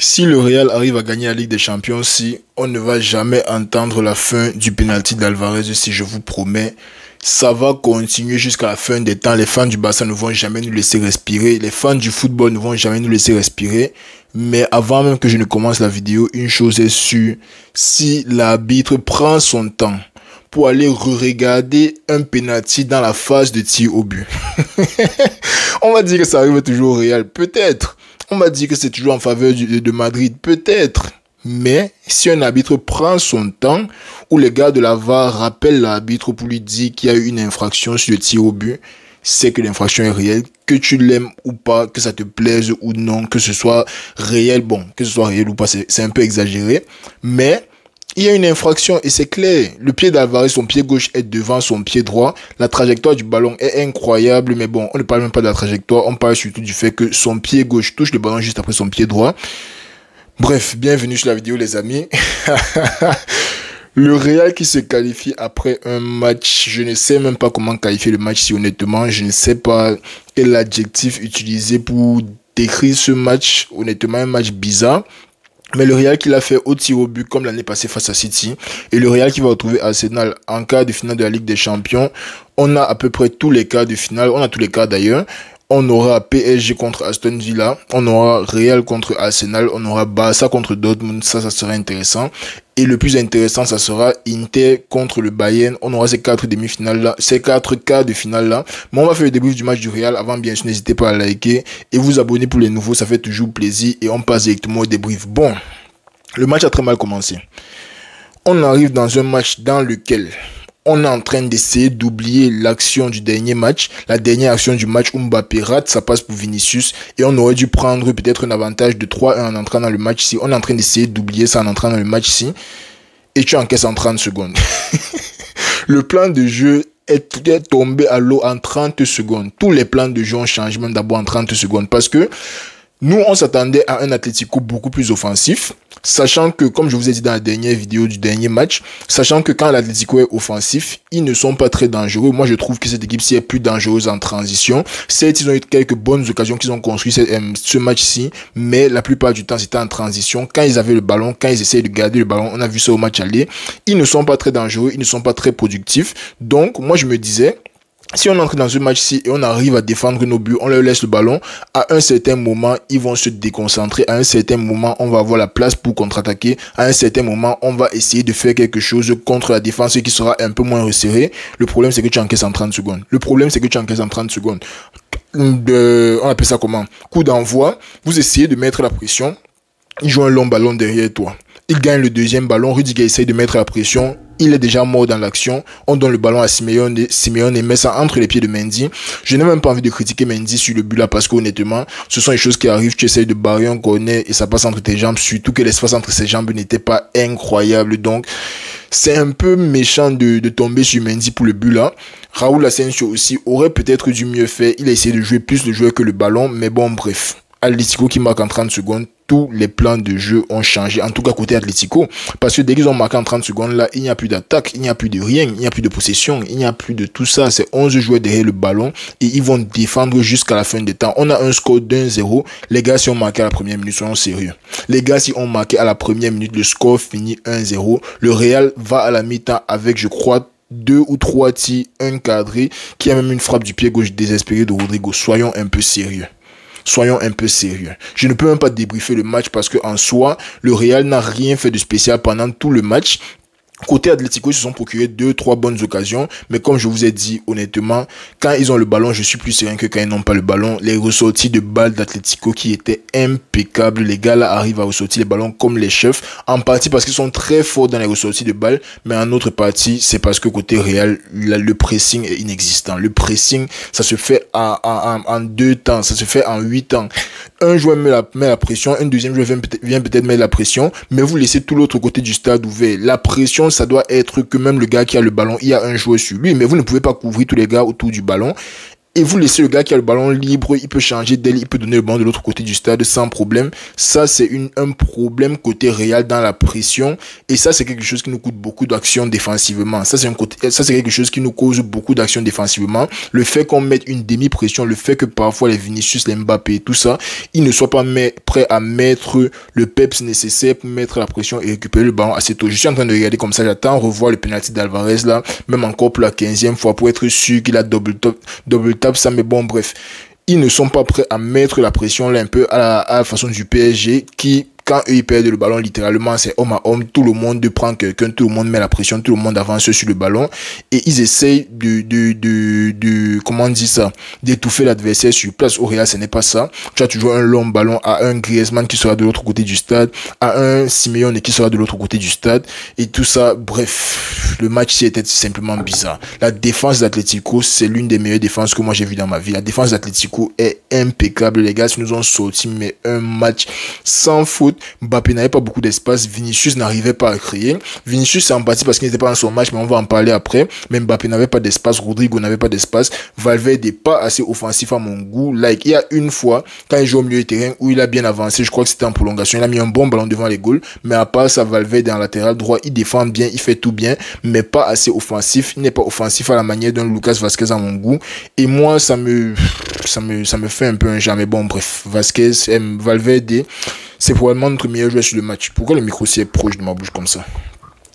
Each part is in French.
Si le Real arrive à gagner la Ligue des Champions, si on ne va jamais entendre la fin du penalty d'Alvarez, si je vous promets, ça va continuer jusqu'à la fin des temps. Les fans du Barça ne vont jamais nous laisser respirer. Les fans du football ne vont jamais nous laisser respirer. Mais avant même que je ne commence la vidéo, une chose est sûre. Si l'arbitre prend son temps pour aller re-regarder un penalty dans la phase de tir au but, on va dire que ça arrive toujours au Real. Peut-être. On va dire que c'est toujours en faveur de Madrid. Peut-être. Mais si un arbitre prend son temps, ou les gars de la VAR rappellent l'arbitre pour lui dire qu'il y a eu une infraction sur le tir au but, c'est que l'infraction est réelle, que tu l'aimes ou pas, que ça te plaise ou non, que ce soit réel, bon, que ce soit réel ou pas, c'est un peu exagéré, mais il y a une infraction et c'est clair. Le pied d'Alvarez, son pied gauche est devant son pied droit. La trajectoire du ballon est incroyable, mais bon, on ne parle même pas de la trajectoire, on parle surtout du fait que son pied gauche touche le ballon juste après son pied droit. Bref, bienvenue sur la vidéo les amis. Le Real qui se qualifie après un match, je ne sais même pas comment qualifier le match si honnêtement, je ne sais pas quel adjectif utiliser pour décrire ce match, honnêtement un match bizarre. Mais le Real qui l'a fait au tir au but comme l'année passée face à City et le Real qui va retrouver Arsenal en quart de finale de la Ligue des Champions. On a à peu près tous les quarts de finale, on a tous les quarts d'ailleurs. On aura PSG contre Aston Villa, on aura Real contre Arsenal, on aura Barça contre Dortmund, ça sera intéressant. Et le plus intéressant, ça sera Inter contre le Bayern. On aura ces quatre demi-finales là, ces quatre quarts de finale là. Mais on va faire le débrief du match du Real. Avant, bien sûr, n'hésitez pas à liker et vous abonner pour les nouveaux, ça fait toujours plaisir. Et on passe directement au débrief. Bon, le match a très mal commencé. On arrive dans un match dans lequel on est en train d'essayer d'oublier l'action du dernier match, la dernière action du match où Mbappé rate, ça passe pour Vinicius et on aurait dû prendre peut-être un avantage de 3-1 en entrant dans le match-ci. On est en train d'essayer d'oublier ça en entrant dans le match-ci et tu encaisses en 30 secondes. Le plan de jeu est tombé à l'eau en 30 secondes. Tous les plans de jeu ont changé même d'abord en 30 secondes parce que nous, on s'attendait à un Atlético beaucoup plus offensif, sachant que, comme je vous ai dit dans la dernière vidéo du dernier match, sachant que quand l'Atlético est offensif, ils ne sont pas très dangereux. Moi, je trouve que cette équipe-ci est plus dangereuse en transition. Certes, ils ont eu quelques bonnes occasions qu'ils ont construit ce match-ci, mais la plupart du temps, c'était en transition. Quand ils avaient le ballon, quand ils essayaient de garder le ballon, on a vu ça au match aller, ils ne sont pas très dangereux, ils ne sont pas très productifs. Donc, moi, je me disais, si on entre dans ce match-ci et on arrive à défendre nos buts, on leur laisse le ballon, à un certain moment, ils vont se déconcentrer. À un certain moment, on va avoir la place pour contre-attaquer. À un certain moment, on va essayer de faire quelque chose contre la défense qui sera un peu moins resserrée. Le problème, c'est que tu encaisses en 30 secondes. Le problème, c'est que tu encaisses en 30 secondes. On appelle ça comment? Coup d'envoi. Vous essayez de mettre la pression. Il joue un long ballon derrière toi. Il gagne le deuxième ballon. Rudiger essaye de mettre la pression. Il est déjà mort dans l'action. On donne le ballon à Simeone. Simeone met ça entre les pieds de Mendy. Je n'ai même pas envie de critiquer Mendy sur le but là parce qu'honnêtement, ce sont les choses qui arrivent. Tu essayes de barrer un corner et ça passe entre tes jambes. Surtout que l'espace entre ses jambes n'était pas incroyable. Donc, c'est un peu méchant de tomber sur Mendy pour le but là. Raúl Asensio aussi aurait peut-être dû mieux faire. Il a essayé de jouer plus le joueur que le ballon. Mais bon, bref. Atlético qui marque en 30 secondes, tous les plans de jeu ont changé, en tout cas côté Atlético, parce que dès qu'ils ont marqué en 30 secondes, là, il n'y a plus d'attaque, il n'y a plus de rien, il n'y a plus de possession, il n'y a plus de tout ça, c'est 11 joueurs derrière le ballon, et ils vont défendre jusqu'à la fin des temps. On a un score d'1-0, les gars, si on marquait à la première minute, soyons sérieux. Les gars, si on marquait à la première minute, le score finit 1-0, le Real va à la mi-temps avec, je crois, 2 ou 3 tirs, un cadré, qui a même une frappe du pied gauche désespérée de Rodrigo. Soyons un peu sérieux. Soyons un peu sérieux. Je ne peux même pas débriefer le match parce que en soi, le Real n'a rien fait de spécial pendant tout le match. Côté Atlético, ils se sont procurés 2-3 bonnes occasions, mais comme je vous ai dit, honnêtement, quand ils ont le ballon, je suis plus serein que quand ils n'ont pas le ballon. Les ressorties de balles d'Atlético qui étaient impeccables, les gars là arrivent à ressortir les ballons comme les chefs, en partie parce qu'ils sont très forts dans les ressorties de balles, mais en autre partie, c'est parce que côté Real, le pressing est inexistant. Le pressing, ça se fait en 2 temps, ça se fait en 8 ans. Un joueur met la pression, un deuxième joueur vient peut-être mettre la pression, mais vous laissez tout l'autre côté du stade ouvert. La pression, ça doit être que même le gars qui a le ballon, il y a un joueur sur lui, mais vous ne pouvez pas couvrir tous les gars autour du ballon. et vous laissez le gars qui a le ballon libre, il peut changer d'aile, il peut donner le ballon de l'autre côté du stade sans problème. Ça, c'est un problème côté Real dans la pression, et ça, c'est quelque chose qui nous coûte beaucoup d'actions défensivement. Ça, c'est quelque chose qui nous cause beaucoup d'actions défensivement. Le fait qu'on mette une demi-pression, le fait que parfois les Vinicius, les Mbappé et tout ça, ils ne soient pas prêts à mettre le peps nécessaire pour mettre la pression et récupérer le ballon assez tôt. Je suis en train de regarder comme ça, j'attends revoir le penalty d'Alvarez là, même encore pour la 15e fois pour être sûr qu'il a double tap ça, mais bon, bref. Ils ne sont pas prêts à mettre la pression là un peu à la façon du PSG qui, quand eux ils perdent le ballon, littéralement c'est homme à homme, tout le monde prend quelqu'un, tout le monde met la pression, tout le monde avance sur le ballon et ils essayent comment on dit ça, d'étouffer l'adversaire sur place. Au Real, ce n'est pas ça. Tu as toujours un long ballon à un Griezmann qui sera de l'autre côté du stade, à un Simeone qui sera de l'autre côté du stade et tout ça. Bref, le match était simplement bizarre. La défense d'Atlético, c'est l'une des meilleures défenses que moi j'ai vu dans ma vie. La défense d'Atlético est impeccable, les gars. Ils nous ont sorti mais un match sans faute. Mbappé n'avait pas beaucoup d'espace, Vinicius n'arrivait pas à créer. Vinicius c'est en partie parce qu'il n'était pas dans son match, mais on va en parler après. Mais Mbappé n'avait pas d'espace, Rodrigo n'avait pas d'espace, Valverde n'est pas assez offensif à mon goût. Like, il y a une fois, quand il joue au milieu du terrain, où il a bien avancé, je crois que c'était en prolongation, il a mis un bon ballon devant les goals, mais à part ça, Valverde en latéral droit, il défend bien, il fait tout bien, mais pas assez offensif. Il n'est pas offensif à la manière d'un Lucas Vazquez à mon goût. Et moi, ça me fait un peu un jamais. Bon, bref, Vazquez, Valverde, c'est probablement notre meilleur joueur sur le match. Pourquoi le micro est proche de ma bouche comme ça?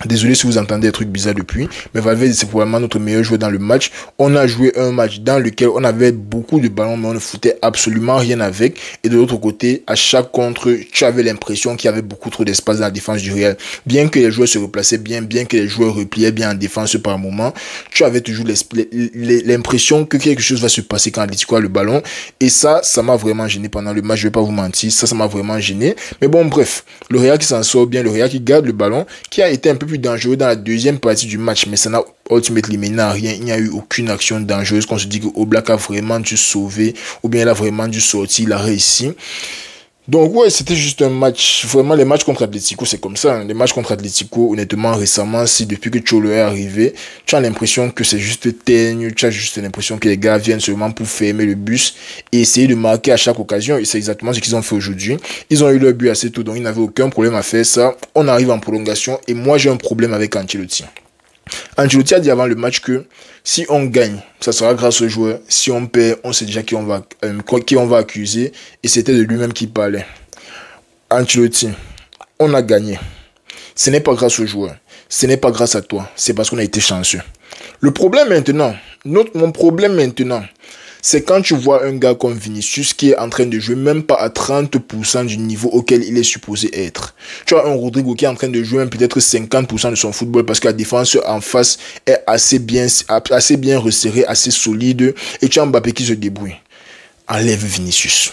Désolé si vous entendez des trucs bizarres depuis, mais Valverde c'est probablement notre meilleur joueur dans le match. On a joué un match dans lequel on avait beaucoup de ballons, mais on ne foutait absolument rien avec. Et de l'autre côté, à chaque contre, tu avais l'impression qu'il y avait beaucoup trop d'espace dans la défense du Real. Bien que les joueurs se replaçaient bien, bien que les joueurs repliaient bien en défense par moment, tu avais toujours l'impression que quelque chose va se passer quand Atlético a le ballon. Et ça m'a vraiment gêné pendant le match, je vais pas vous mentir, ça m'a vraiment gêné. Mais bon, bref, le Real qui s'en sort bien, le Real qui garde le ballon, qui a été un peu plus dangereux dans la deuxième partie du match, mais ça n'a ultimately mené à rien. Il n'y a eu aucune action dangereuse qu'on se dit que Oblak a vraiment dû sauver ou bien il a vraiment dû sortir, il a réussi. Donc ouais, c'était juste un match, vraiment les matchs contre Atlético c'est comme ça, hein. Les matchs contre Atlético honnêtement récemment, si depuis que Cholo est arrivé, tu as l'impression que c'est juste teigne, tu as juste l'impression que les gars viennent seulement pour fermer le bus et essayer de marquer à chaque occasion, et c'est exactement ce qu'ils ont fait aujourd'hui. Ils ont eu leur but assez tôt, donc ils n'avaient aucun problème à faire ça. On arrive en prolongation et moi j'ai un problème avec Ancelotti. Ancelotti a dit avant le match que si on gagne, ça sera grâce aux joueurs. Si on perd, on sait déjà qui on va accuser. Et c'était de lui-même qui parlait. Ancelotti, on a gagné. Ce n'est pas grâce aux joueurs. Ce n'est pas grâce à toi. C'est parce qu'on a été chanceux. Le problème maintenant, mon problème maintenant, c'est quand tu vois un gars comme Vinicius qui est en train de jouer même pas à 30% du niveau auquel il est supposé être. Tu as un Rodrigo qui est en train de jouer même peut-être 50% de son football parce que la défense en face est assez bien resserrée, assez solide. Et tu as Mbappé qui se débrouille. Enlève Vinicius.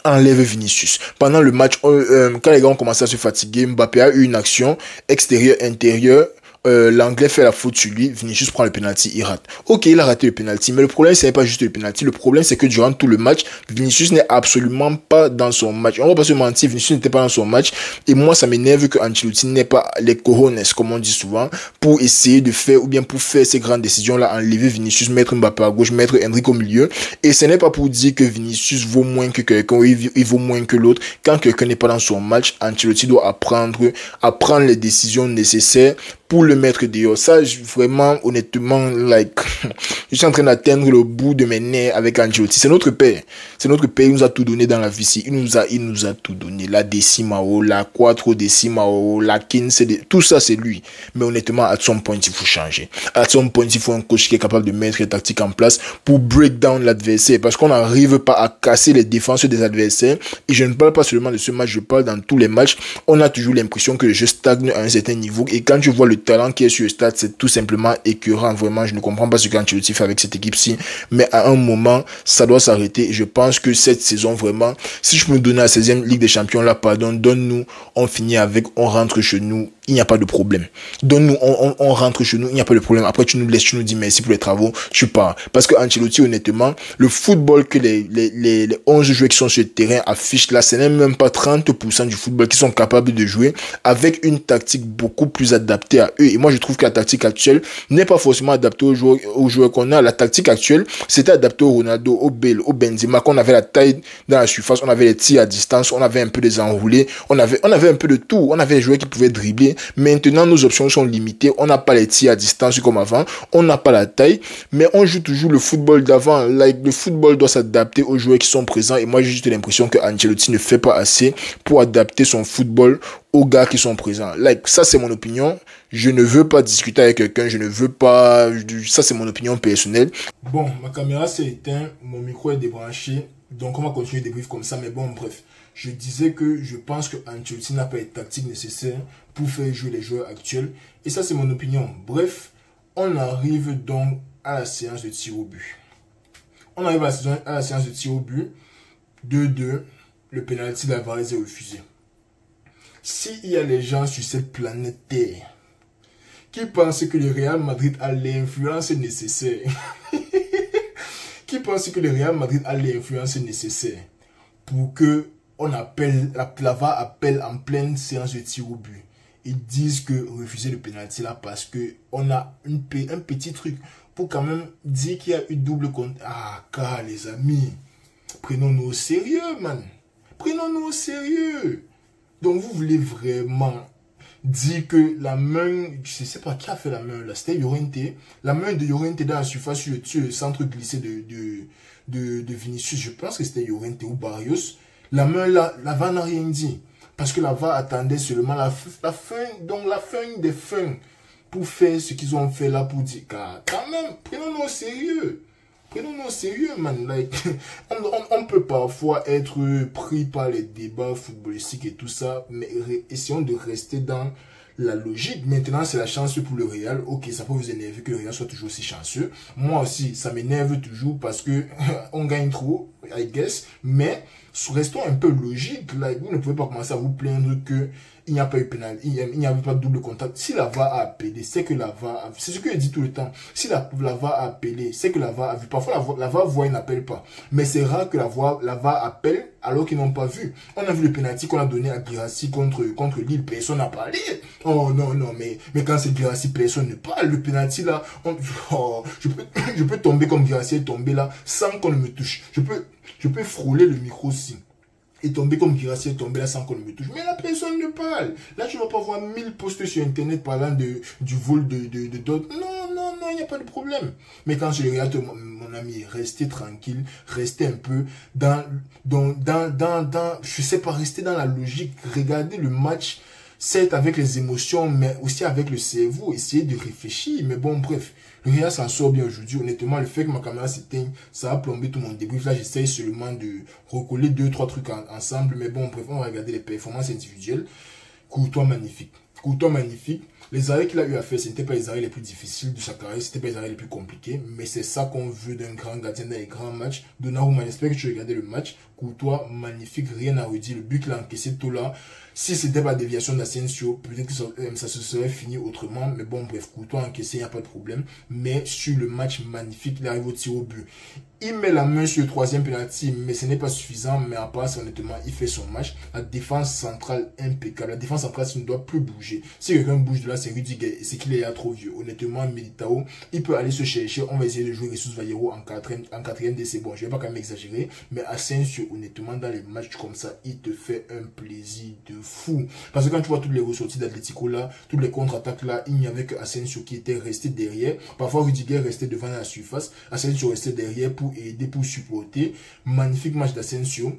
Enlève Vinicius. Pendant le match, quand les gars ont commencé à se fatiguer, Mbappé a eu une action extérieure-intérieure. L'anglais fait la faute sur lui, Vinicius prend le penalty, il rate. Ok, il a raté le penalty, mais le problème ce n'est pas juste le penalty, le problème c'est que durant tout le match, Vinicius n'est absolument pas dans son match. On va pas se mentir, Vinicius n'était pas dans son match, et moi ça m'énerve que Ancelotti n'ait pas les cojones, comme on dit souvent, pour essayer de faire, ou bien pour faire ces grandes décisions là, enlever Vinicius, mettre Mbappé à gauche, mettre Endrick au milieu, et ce n'est pas pour dire que Vinicius vaut moins que quelqu'un, ou il vaut moins que l'autre. Quand quelqu'un n'est pas dans son match, Ancelotti doit apprendre à prendre les décisions nécessaires pour le mettre dehors. Ça, vraiment, honnêtement, je suis en train d'atteindre le bout de mes nerfs avec Ancelotti. C'est notre père. C'est notre père. Il nous a tout donné dans la vie. Il nous a tout donné. La Decimao, la Quattro Decimao, la 15, tout ça, c'est lui. Mais honnêtement, à son point, il faut changer. À son point, il faut un coach qui est capable de mettre les tactiques en place pour break down l'adversaire. Parce qu'on n'arrive pas à casser les défenses des adversaires. Et je ne parle pas seulement de ce match, je parle dans tous les matchs. On a toujours l'impression que le jeu stagne à un certain niveau. Et quand tu vois le talent qui est sur le stade, c'est tout simplement écœurant. Vraiment, je ne comprends pas ce qu'Ancelotti fait avec cette équipe-ci, mais à un moment, ça doit s'arrêter. Et je pense que cette saison, vraiment, si je me donnais la 16e Ligue des Champions, là, pardon, donne-nous, on finit avec, on rentre chez nous il n'y a pas de problème. Donc nous, on rentre chez nous, il n'y a pas de problème. Après, tu nous laisses, tu nous dis merci pour les travaux, tu pars. Parce que Ancelotti, honnêtement, le football que les 11 joueurs qui sont sur le terrain affichent là, ce n'est même pas 30% du football qu'ils sont capables de jouer avec une tactique beaucoup plus adaptée à eux. Et moi, je trouve que la tactique actuelle n'est pas forcément adaptée aux joueurs qu'on a. La tactique actuelle, c'était adapté au Ronaldo, au Bale, au Benzema, qu'on avait la taille dans la surface, on avait les tirs à distance, on avait un peu des enroulés, on avait un peu de tout. On avait des joueurs qui pouvaient dribbler. Maintenant, nos options sont limitées. On n'a pas les tirs à distance comme avant. On n'a pas la taille. Mais on joue toujours le football d'avant. Le football doit s'adapter aux joueurs qui sont présents. Et moi, j'ai juste l'impression que Ancelotti ne fait pas assez pour adapter son football aux gars qui sont présents. Ça, c'est mon opinion. Je ne veux pas discuter avec quelqu'un. Je ne veux pas... Ça, c'est mon opinion personnelle. Bon, ma caméra s'est éteinte. Mon micro est débranché. Donc, on va continuer le débrief comme ça. Mais bon, bref. Je disais que je pense que Ancelotti n'a pas les tactiques nécessaires pour faire jouer les joueurs actuels. Et ça, c'est mon opinion. Bref, on arrive donc à la séance de tir au but. On arrive à la séance de tir au but. 2-2. Le penalty d'Alvarez est refusé. S'il y a des gens sur cette planète Terre qui pensent que le Real Madrid a l'influence nécessaire, qui pensent que le Real Madrid a l'influence nécessaire pour que on appelle, la VAR appelle en pleine séance de tir au but. Ils disent que refuser le penalty là parce que on a un petit truc pour quand même dire qu'il y a eu double compte. Ah, car les amis, prenons-nous au sérieux, man. Prenons-nous au sérieux. Donc vous voulez vraiment dire que la main, je ne sais pas qui a fait la main là, c'était Llorente. La main de Llorente dans la surface sur le centre glissé de Vinicius, je pense que c'était Llorente ou Barrios. La main là, la VAR n'a rien dit. Parce que la VAR attendait seulement la fin des fins pour faire ce qu'ils ont fait là pour dire, quand même, prenons-nous au sérieux. Prenons-nous au sérieux, man. On peut parfois être pris par les débats footballistiques et tout ça, mais essayons de rester dans la logique. Maintenant, c'est la chance pour le Real. Ok, ça peut vous énerver que le Real soit toujours aussi chanceux. Moi aussi, ça m'énerve toujours parce que on gagne trop, I guess. Mais restons un peu logiques. Vous ne pouvez pas commencer à vous plaindre que il n'y a pas eu pénal, il n'y avait pas de double contact. Si la VAR a appelé, c'est que la VAR, c'est ce que je dis tout le temps. Si la VAR a appelé, c'est que la VAR a vu. Parfois, la VAR voit et n'appelle pas. Mais c'est rare que la VAR appelle alors qu'ils n'ont pas vu. On a vu le penalty qu'on a donné à Guirassy contre Lille. Personne n'a parlé. Oh non, mais quand c'est Guirassy, personne ne parle. Le penalty là, je peux tomber comme Guirassy est tombé là sans qu'on ne me touche. Je peux frôler le micro aussi. Et tomber comme Guirassy est tombé là sans qu'on ne me touche. Mais la personne ne parle. Là, tu ne vas pas voir 1000 posts sur Internet parlant du vol de d'autres. Non, il n'y a pas de problème. Mais quand je regarde, mon ami, restez tranquille, restez un peu je sais pas, restez dans la logique. Regardez le match, certes avec les émotions, mais aussi avec le cerveau. Essayez de réfléchir. Mais bon, bref. Le Real s'en sort bien aujourd'hui. Honnêtement, le fait que ma caméra s'éteigne, ça a plombé tout mon débrief. Là, j'essaye seulement de recoller 2-3 trucs ensemble. Mais bon, bref, on va regarder les performances individuelles. Courtois magnifique. Courtois magnifique. Les arrêts qu'il a eu à faire, ce n'étaient pas les arrêts les plus difficiles de sa carrière, ce n'étaient pas les arrêts les plus compliqués, mais c'est ça qu'on veut d'un grand gardien dans les grands matchs. Donnarumma, j'espère que tu regardais le match. Courtois, magnifique, rien à redire. Le but qu'il a encaissé tout là, si c'était pas déviation d'Asensio, peut-être que ça se serait fini autrement. Mais bon, bref, Courtois encaissé, il n'y a pas de problème. Mais sur le match magnifique, il arrive au tir au but. Il met la main sur le troisième penalty, mais ce n'est pas suffisant. Mais à part ça, honnêtement, il fait son match. La défense centrale impeccable. La défense centrale, ça ne doit plus bouger. Si quelqu'un bouge de là, c'est Rudiger. C'est qu'il est là trop vieux. Honnêtement, Militao, il peut aller se chercher. On va essayer de jouer Jesus Vallejo en quatrième d'essai. Bon, je ne vais pas quand même exagérer. Mais Asensio, honnêtement, dans les matchs comme ça, il te fait un plaisir de fou. Parce que quand tu vois toutes les ressorties d'Atletico là, toutes les contre-attaques là, il n'y avait que Asensio qui était resté derrière. Parfois, Rudiger restait devant la surface. Asensio restait derrière pour aider, pour supporter. Magnifique match d'Asensio.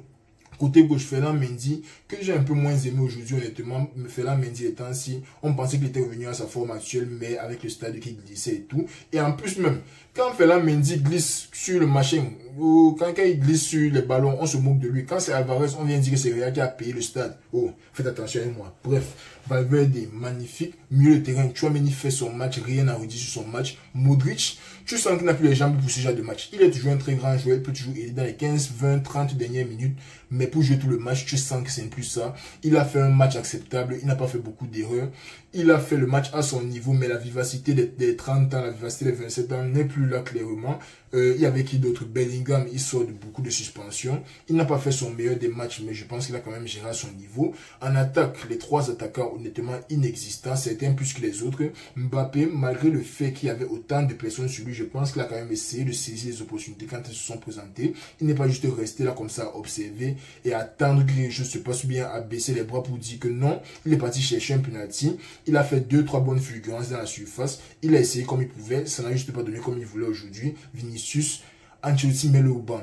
Côté gauche, Ferland Mendy, que j'ai un peu moins aimé aujourd'hui, honnêtement. Ferland Mendy étant si, on pensait qu'il était revenu à sa forme actuelle, mais avec le stade qui glissait et tout. Et en plus même, quand Ferland Mendy glisse sur le machin, quand il glisse sur les ballons, on se moque de lui. Quand c'est Alvarez, on vient dire que c'est Real qui a payé le stade. Oh, faites attention avec moi. Bref, Valverde est magnifique. Milieu de terrain, Tchouaméni fait son match, rien à redire sur son match. Modric, tu sens qu'il n'a plus les jambes pour ce genre de match. Il est toujours un très grand joueur, il peut toujours aider dans les 15, 20, 30 dernières minutes. Mais pour jouer tout le match, tu sens que c'est plus ça. Il a fait un match acceptable, il n'a pas fait beaucoup d'erreurs. Il a fait le match à son niveau, mais la vivacité des 30 ans, la vivacité des 27 ans n'est plus là clairement. Il y avait qui d'autre? Bellingham, il sort de beaucoup de suspensions. Il n'a pas fait son meilleur des matchs, mais je pense qu'il a quand même géré à son niveau. En attaque, les trois attaquants honnêtement inexistants, certains plus que les autres. Mbappé, malgré le fait qu'il y avait autant de personnes sur lui, je pense qu'il a quand même essayé de saisir les opportunités quand elles se sont présentées. Il n'est pas juste resté là comme ça à observer et à attendre que les choses se passent bien, à baisser les bras pour dire que non. Il est parti chercher un penalty. Il a fait 2-3 bonnes fulgurances dans la surface. Il a essayé comme il pouvait. Ça n'a juste pas donné comme il voulait aujourd'hui. Vinicius, Ancelotti met le au banc.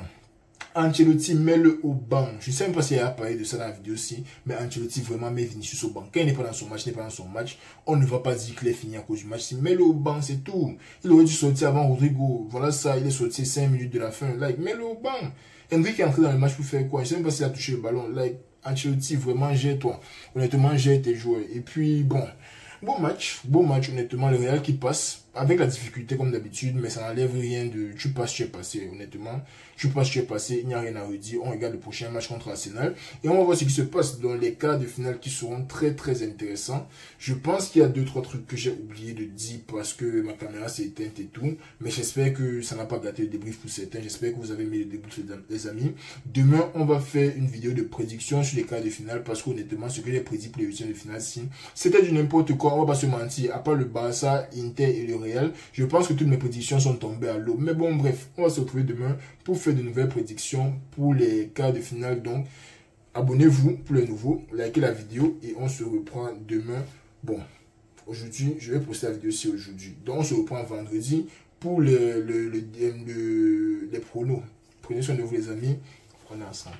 Ancelotti met le au banc. Je ne sais même pas s'il a parlé de ça dans la vidéo aussi, mais Ancelotti vraiment met Vinicius au banc. Quand il n'est pas dans son match, il n'est pas dans son match. On ne va pas dire qu'il est fini à cause du match. Il met le au banc, c'est tout. Il aurait dû sortir avant Rodrigo. Voilà ça, il est sorti 5 minutes de la fin. Like, mets le au banc. Henry est entré dans le match pour faire quoi? Je ne sais même pas s'il a touché le ballon. Like, Ancelotti, vraiment, gère-toi. Honnêtement, gère tes joueurs. Et puis, bon, beau match, honnêtement, le Real qui passe, avec la difficulté comme d'habitude, mais ça n'enlève rien de, tu passes, tu es passé, honnêtement, tu passes, tu es passé, il n'y a rien à redire, on regarde le prochain match contre Arsenal, et on va voir ce qui se passe dans les quarts de finale qui seront très très intéressants. Je pense qu'il y a 2-3 trucs que j'ai oublié de dire parce que ma caméra s'est éteinte et tout, mais j'espère que ça n'a pas gâté le débrief pour certains, j'espère que vous avez mis le débrief les amis. Demain, on va faire une vidéo de prédiction sur les quarts de finale parce qu'honnêtement, ce que j'ai prédit pour les huitièmes de finale, c'était du n'importe quoi, on va pas se mentir, à part le Barça, Inter et le Real, je pense que toutes mes prédictions sont tombées à l'eau. Mais bon, bref, on va se retrouver demain pour faire de nouvelles prédictions pour les quarts de finale. Donc, abonnez-vous pour les nouveaux, likez la vidéo et on se reprend demain. Bon, aujourd'hui, je vais poster la vidéo aussi aujourd'hui. Donc, on se reprend vendredi pour les pronos. Prenez soin de vous les amis, on est ensemble.